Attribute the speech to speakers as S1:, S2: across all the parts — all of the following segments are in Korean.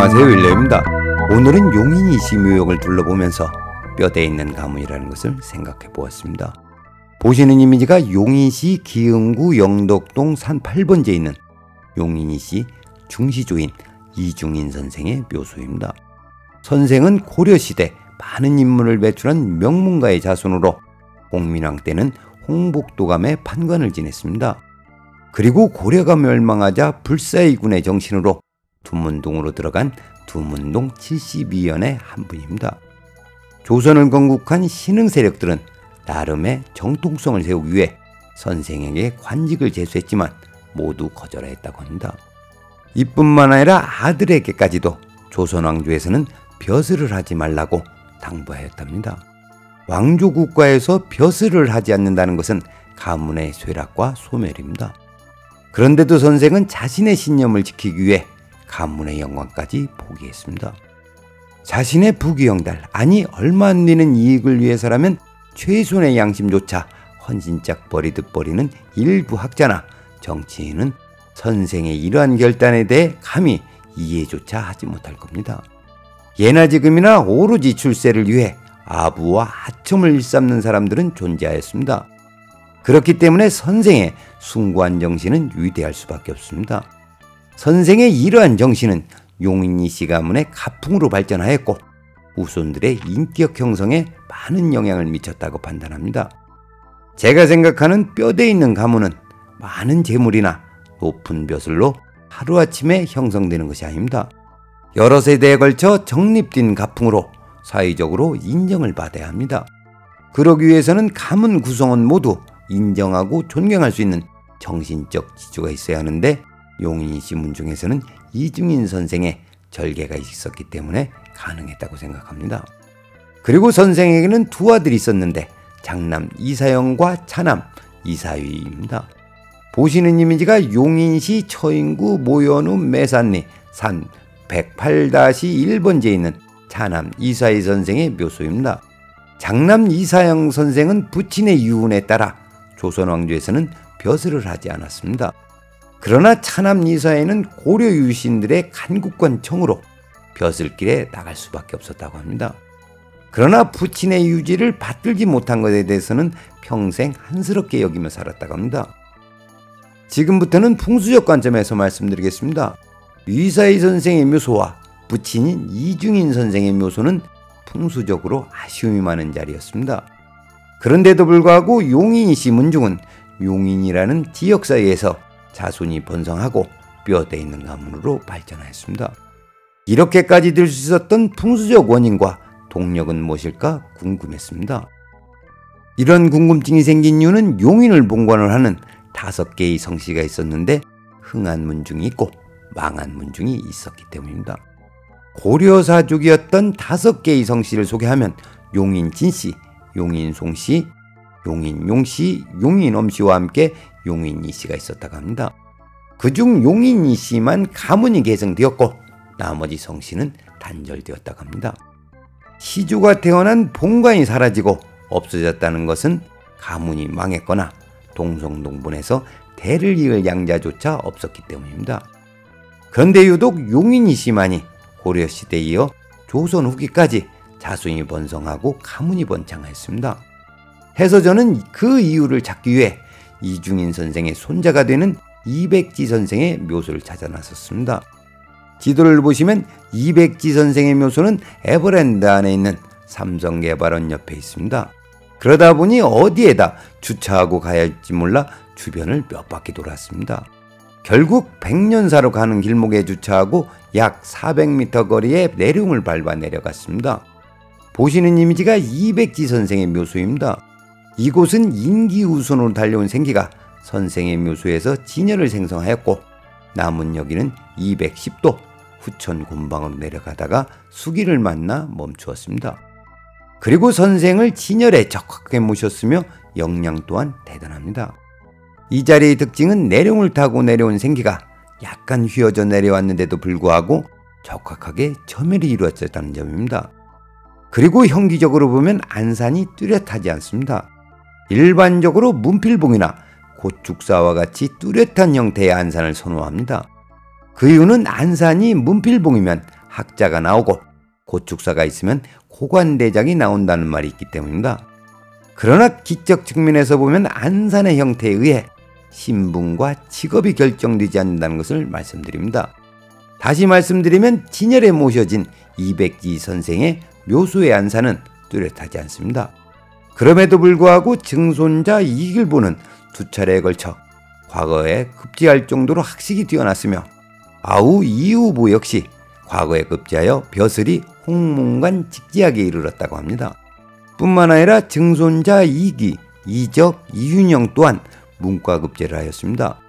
S1: 안녕하세요, 윌레입니다. 오늘은 용인이시 묘역을 둘러보면서 뼈대에 있는 가문이라는 것을 생각해 보았습니다. 보시는 이미지가 용인시 기흥구 영덕동 산 8번지에 있는 용인이시 중시조인 이중인 선생의 묘소입니다. 선생은 고려시대 많은 인물을 배출한 명문가의 자손으로 홍민왕 때는 홍복도감의 판관을 지냈습니다. 그리고 고려가 멸망하자 불사의군의 정신으로 두문동으로 들어간 두문동 72연의 한 분입니다. 조선을 건국한 신흥 세력들은 나름의 정통성을 세우기 위해 선생에게 관직을 제수했지만 모두 거절하였다고 합니다. 이뿐만 아니라 아들에게까지도 조선 왕조에서는 벼슬을 하지 말라고 당부하였답니다. 왕조 국가에서 벼슬을 하지 않는다는 것은 가문의 쇠락과 소멸입니다. 그런데도 선생은 자신의 신념을 지키기 위해 가문의 영광까지 포기했습니다. 자신의 부귀영달, 아니 얼마 안 되는 이익을 위해서라면 최소한의 양심조차 헌신짝 버리듯 버리는 일부 학자나 정치인은 선생의 이러한 결단에 대해 감히 이해조차 하지 못할 겁니다. 예나 지금이나 오로지 출세를 위해 아부와 하청을 일삼는 사람들은 존재하였습니다. 그렇기 때문에 선생의 숭고한 정신은 위대할 수밖에 없습니다. 선생의 이러한 정신은 용인이시 가문의 가풍으로 발전하였고 후손들의 인격 형성에 많은 영향을 미쳤다고 판단합니다. 제가 생각하는 뼈대에 있는 가문은 많은 재물이나 높은 벼슬로 하루아침에 형성되는 것이 아닙니다. 여러 세대에 걸쳐 정립된 가풍으로 사회적으로 인정을 받아야 합니다. 그러기 위해서는 가문 구성원 모두 인정하고 존경할 수 있는 정신적 지주가 있어야 하는데 용인이시 문중에서는 이중인 선생의 절개가 있었기 때문에 가능했다고 생각합니다. 그리고 선생에게는 두 아들이 있었는데 장남 이사영과 차남 이사위입니다. 보시는 이미지가 용인시 처인구 모현읍 매산리 산 108-1번지에 있는 차남 이사위 선생의 묘소입니다. 장남 이사영 선생은 부친의 유훈에 따라 조선 왕조에서는 벼슬을 하지 않았습니다. 그러나 차남 이사에는 고려 유신들의 간국권 청으로 벼슬길에 나갈 수밖에 없었다고 합니다. 그러나 부친의 유지를 받들지 못한 것에 대해서는 평생 한스럽게 여기며 살았다고 합니다. 지금부터는 풍수적 관점에서 말씀드리겠습니다. 이사희 선생의 묘소와 부친인 이중인 선생의 묘소는 풍수적으로 아쉬움이 많은 자리였습니다. 그런데도 불구하고 용인이시 문중은 용인이라는 지역사회에서 자손이 번성하고 뼈대에 있는 가문으로 발전하였습니다. 이렇게까지 될 수 있었던 풍수적 원인과 동력은 무엇일까 궁금했습니다. 이런 궁금증이 생긴 이유는 용인을 본관을 하는 5개의 성씨가 있었는데 흥한 문중이 있고 망한 문중이 있었기 때문입니다. 고려사족이었던 5개의 성씨를 소개하면 용인 진씨, 용인 송씨, 용인 용씨, 용인 엄씨와 함께 용인 이씨가 있었다고 합니다. 그중 용인 이씨만 가문이 계승되었고 나머지 성씨는 단절되었다고 합니다. 시주가 태어난 본관이 사라지고 없어졌다는 것은 가문이 망했거나 동성동본에서 대를 이을 양자조차 없었기 때문입니다. 그런데 유독 용인 이씨만이 고려시대에 이어 조선 후기까지 자손이 번성하고 가문이 번창하였습니다. 해서 저는 그 이유를 찾기 위해 이중인 선생의 손자가 되는 이백지 선생의 묘소를 찾아 나섰습니다. 지도를 보시면 이백지 선생의 묘소는 에버랜드 안에 있는 삼성개발원 옆에 있습니다. 그러다 보니 어디에다 주차하고 가야 할지 몰라 주변을 몇 바퀴 돌았습니다. 결국 백년사로 가는 길목에 주차하고 약 400m 거리에 내룡을 밟아 내려갔습니다. 보시는 이미지가 이백지 선생의 묘소입니다. 이곳은 인기우선으로 달려온 생기가 선생의 묘소에서 진열을 생성하였고 남은 여기는 210도 후천 곤방으로 내려가다가 수기를 만나 멈추었습니다. 그리고 선생을 진열에 적확하게 모셨으며 역량 또한 대단합니다. 이 자리의 특징은 내룡을 타고 내려온 생기가 약간 휘어져 내려왔는데도 불구하고 적확하게 점멸이 이루어졌다는 점입니다. 그리고 형기적으로 보면 안산이 뚜렷하지 않습니다. 일반적으로 문필봉이나 고축사와 같이 뚜렷한 형태의 안산을 선호합니다. 그 이유는 안산이 문필봉이면 학자가 나오고 고축사가 있으면 고관대장이 나온다는 말이 있기 때문입니다. 그러나 기적 측면에서 보면 안산의 형태에 의해 신분과 직업이 결정되지 않는다는 것을 말씀드립니다. 다시 말씀드리면 진열에 모셔진 이백지 선생의 묘수의 안산은 뚜렷하지 않습니다. 그럼에도 불구하고 증손자 이길보는 두 차례에 걸쳐 과거에 급제할 정도로 학식이 뛰어났으며 아우 이후보 역시 과거에 급제하여 벼슬이 홍문관 직지학에 이르렀다고 합니다. 뿐만 아니라 증손자 이기, 이적, 이윤영 또한 문과 급제를 하였습니다.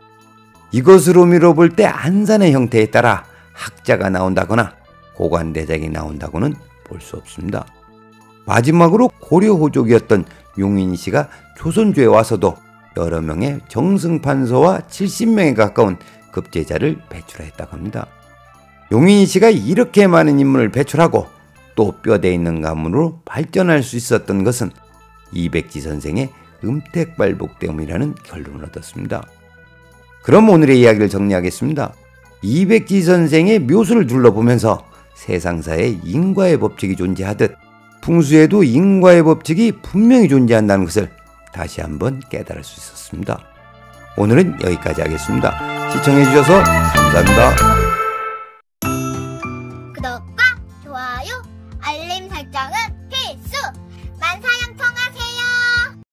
S1: 이것으로 미뤄볼 때 안산의 형태에 따라 학자가 나온다거나 고관대장이 나온다고는 볼 수 없습니다. 마지막으로 고려호족이었던 용인시가 조선조에 와서도 여러 명의 정승판서와 70명에 가까운 급제자를 배출했다고 합니다. 용인시가 이렇게 많은 인물을 배출하고 또 뼈대 있는 가문으로 발전할 수 있었던 것은 이백지 선생의 음택발복 때문이라는 결론을 얻었습니다. 그럼 오늘의 이야기를 정리하겠습니다. 이백지 선생의 묘수를 둘러보면서 세상사에 인과의 법칙이 존재하듯 풍수에도 인과의 법칙이 분명히 존재한다는 것을 다시 한번 깨달을 수 있었습니다. 오늘은 여기까지 하겠습니다. 시청해 주셔서 감사합니다.